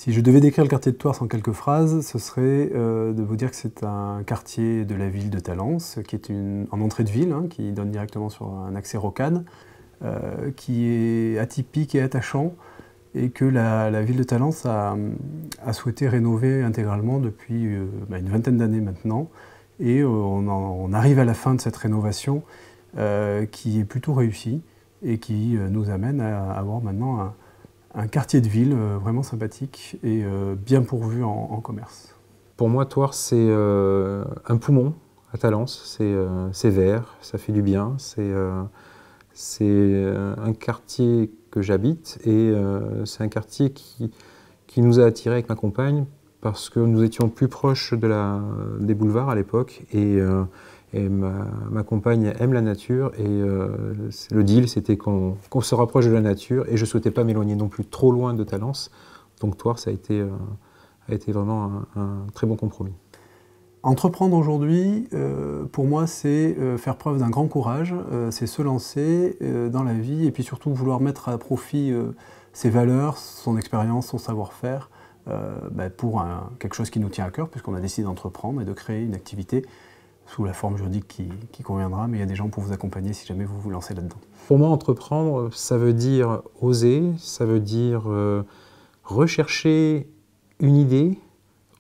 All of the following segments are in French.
Si je devais décrire le quartier de Thouars en quelques phrases, ce serait de vous dire que c'est un quartier de la ville de Talence, qui est en entrée de ville, hein, qui donne directement sur un accès rocade, qui est atypique et attachant, et que la ville de Talence a souhaité rénover intégralement depuis une vingtaine d'années maintenant. Et on arrive à la fin de cette rénovation qui est plutôt réussie et qui nous amène à avoir maintenant un quartier de ville vraiment sympathique et bien pourvu en commerce. Pour moi, Thouars, c'est un poumon à Talence. C'est vert, ça fait du bien. C'est un quartier que j'habite et c'est un quartier qui nous a attirés avec ma compagne parce que nous étions plus proches des boulevards à l'époque et ma compagne aime la nature et le deal c'était qu'on se rapproche de la nature et je ne souhaitais pas m'éloigner non plus trop loin de Talence. Donc Thouars a été vraiment un très bon compromis. Entreprendre aujourd'hui, pour moi, c'est faire preuve d'un grand courage, c'est se lancer dans la vie et puis surtout vouloir mettre à profit ses valeurs, son expérience, son savoir-faire pour quelque chose qui nous tient à cœur puisqu'on a décidé d'entreprendre et de créer une activité sous la forme juridique qui conviendra, mais il y a des gens pour vous accompagner si jamais vous vous lancez là-dedans. Pour moi, entreprendre, ça veut dire oser, ça veut dire rechercher une idée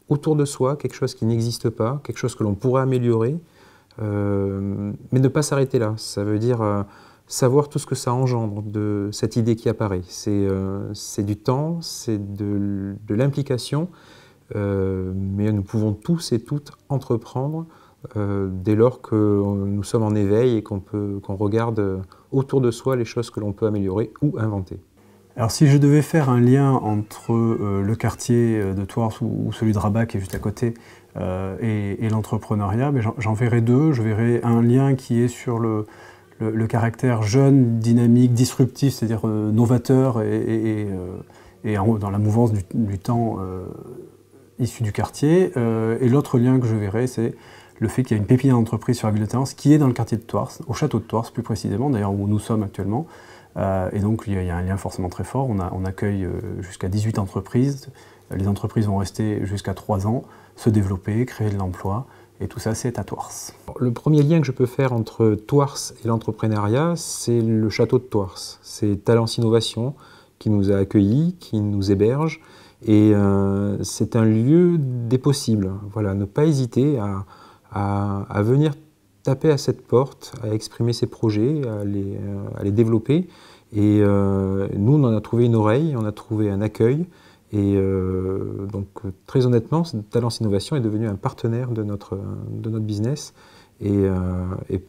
autour de soi, quelque chose qui n'existe pas, quelque chose que l'on pourrait améliorer, mais ne pas s'arrêter là. Ça veut dire savoir tout ce que ça engendre de cette idée qui apparaît. C'est du temps, c'est de l'implication, mais nous pouvons tous et toutes entreprendre dès lors que nous sommes en éveil et qu'on regarde autour de soi les choses que l'on peut améliorer ou inventer. Alors si je devais faire un lien entre le quartier de Thouars ou celui de Rabat qui est juste à côté et l'entrepreneuriat, j'en verrais deux. Je verrais un lien qui est sur le caractère jeune, dynamique, disruptif, c'est-à-dire novateur et dans la mouvance du temps issu du quartier. Et l'autre lien que je verrais, c'est le fait qu'il y a une pépinière d'entreprise sur la ville de Talence qui est dans le quartier de Thouars, au château de Thouars plus précisément, d'ailleurs où nous sommes actuellement. Et donc il y a un lien forcément très fort. On accueille jusqu'à 18 entreprises. Les entreprises vont rester jusqu'à 3 ans, se développer, créer de l'emploi. Et tout ça, c'est à Thouars. Le premier lien que je peux faire entre Thouars et l'entrepreneuriat, c'est le château de Thouars. C'est Talence Innovation qui nous a accueillis, qui nous héberge. Et c'est un lieu des possibles. Voilà, ne pas hésiter à venir taper à cette porte, à exprimer ses projets, à les développer. Et nous, on en a trouvé une oreille, on a trouvé un accueil. Et donc, très honnêtement, Talence Innovation est devenu un partenaire de notre business. Et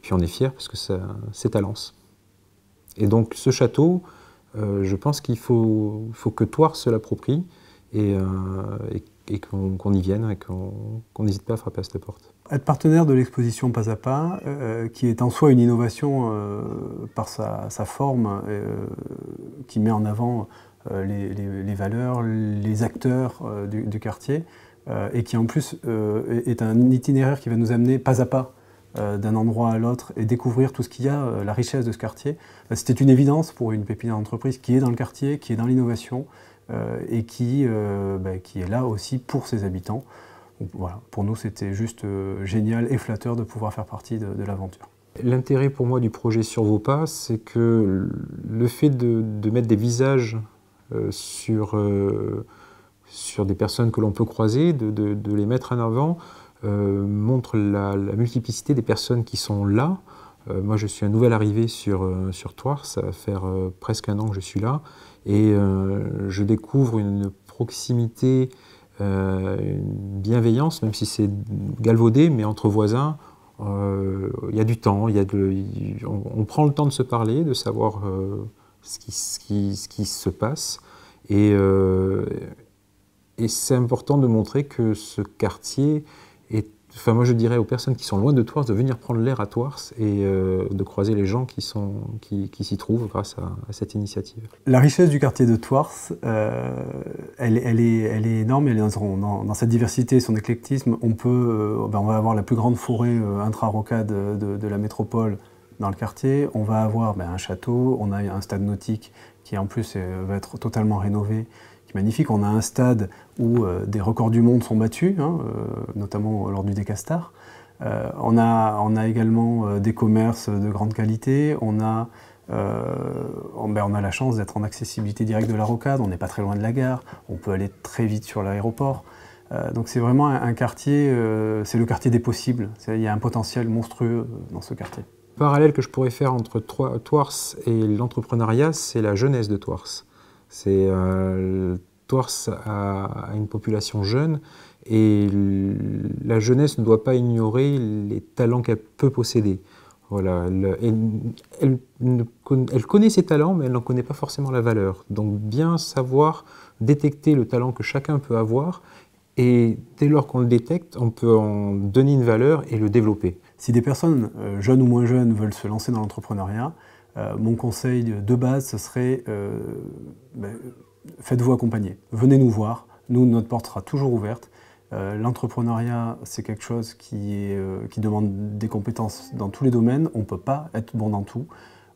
puis, on est fiers parce que c'est Talence. Et donc, ce château, je pense qu'il faut que Thouars se l'approprie et qu'on y vienne et qu'on n'hésite pas à frapper à cette porte. Être partenaire de l'exposition Pas à Pas, qui est en soi une innovation par sa forme, qui met en avant les valeurs, les acteurs du quartier, et qui en plus est un itinéraire qui va nous amener pas à pas d'un endroit à l'autre et découvrir tout ce qu'il y a, la richesse de ce quartier. C'était une évidence pour une pépinière d'entreprise qui est dans le quartier, qui est dans l'innovation et qui est là aussi pour ses habitants. Donc, voilà, pour nous, c'était juste génial et flatteur de pouvoir faire partie de l'aventure. L'intérêt pour moi du projet Sur vos pas, c'est que le fait de mettre des visages sur des personnes que l'on peut croiser, de les mettre en avant, montre la multiplicité des personnes qui sont là. Moi, je suis un nouvel arrivé sur Thouars, ça va faire presque un an que je suis là, et je découvre une proximité, une bienveillance, même si c'est galvaudé, mais entre voisins, il y a du temps, on prend le temps de se parler, de savoir ce qui se passe, et c'est important de montrer que ce quartier est... Enfin, moi je dirais aux personnes qui sont loin de Thouars de venir prendre l'air à Thouars et de croiser les gens qui s'y trouvent grâce à cette initiative. La richesse du quartier de Thouars, elle est énorme, elle est dans cette diversité, son éclectisme. On va avoir la plus grande forêt intra-rocade de la métropole dans le quartier. On va avoir un château, on a un stade nautique qui en plus va être totalement rénové, est magnifique. On a un stade où des records du monde sont battus, hein, notamment lors du Decastar. On a également des commerces de grande qualité. On a la chance d'être en accessibilité directe de la rocade. On n'est pas très loin de la gare. On peut aller très vite sur l'aéroport. Donc c'est vraiment un quartier, c'est le quartier des possibles. Il y a un potentiel monstrueux dans ce quartier. Le parallèle que je pourrais faire entre Thouars et l'entrepreneuriat, c'est la jeunesse de Thouars. Thouars a une population jeune et la jeunesse ne doit pas ignorer les talents qu'elle peut posséder. Voilà, elle connaît ses talents, mais elle n'en connaît pas forcément la valeur. Donc bien savoir détecter le talent que chacun peut avoir, et dès lors qu'on le détecte, on peut en donner une valeur et le développer. Si des personnes, jeunes ou moins jeunes, veulent se lancer dans l'entrepreneuriat, mon conseil de base, ce serait faites-vous accompagner. Venez nous voir, nous, notre porte sera toujours ouverte. L'entrepreneuriat, c'est quelque chose qui demande des compétences dans tous les domaines. On ne peut pas être bon dans tout.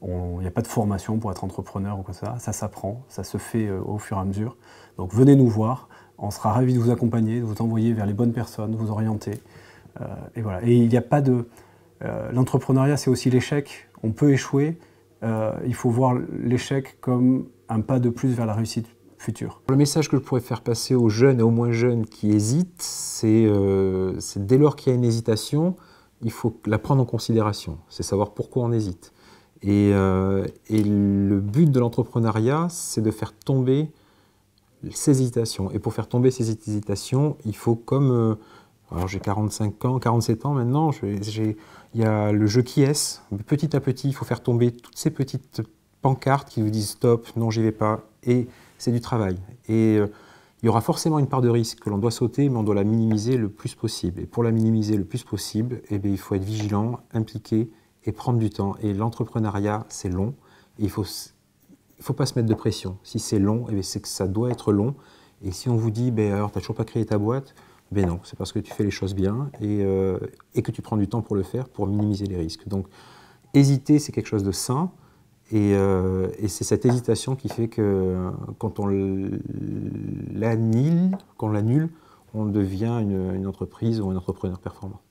Il n'y a pas de formation pour être entrepreneur ou quoi que ça. Ça s'apprend, ça se fait au fur et à mesure. Donc venez nous voir. On sera ravis de vous accompagner, de vous envoyer vers les bonnes personnes, de vous orienter. Et voilà. Et il n'y a pas de... l'entrepreneuriat, c'est aussi l'échec. On peut échouer. Il faut voir l'échec comme un pas de plus vers la réussite future. Le message que je pourrais faire passer aux jeunes et aux moins jeunes qui hésitent, c'est dès lors qu'il y a une hésitation, il faut la prendre en considération. C'est savoir pourquoi on hésite. Et le but de l'entrepreneuriat, c'est de faire tomber ces hésitations. Et pour faire tomber ces hésitations, il faut comme... alors j'ai 45 ans, 47 ans maintenant, il y a le jeu qui est. Petit à petit, il faut faire tomber toutes ces petites pancartes qui vous disent stop, non j'y vais pas, et c'est du travail. Et il y aura forcément une part de risque que l'on doit sauter, mais on doit la minimiser le plus possible. Et pour la minimiser le plus possible, eh bien, il faut être vigilant, impliqué et prendre du temps. Et l'entrepreneuriat, c'est long. Et il faut pas se mettre de pression. Si c'est long, eh c'est que ça doit être long. Et si on vous dit, alors tu n'as toujours pas créé ta boîte, ben non, c'est parce que tu fais les choses bien et que tu prends du temps pour le faire, pour minimiser les risques. Donc, hésiter, c'est quelque chose de sain. Et c'est cette hésitation qui fait que quand on l'annule, on devient une entreprise ou un entrepreneur performant.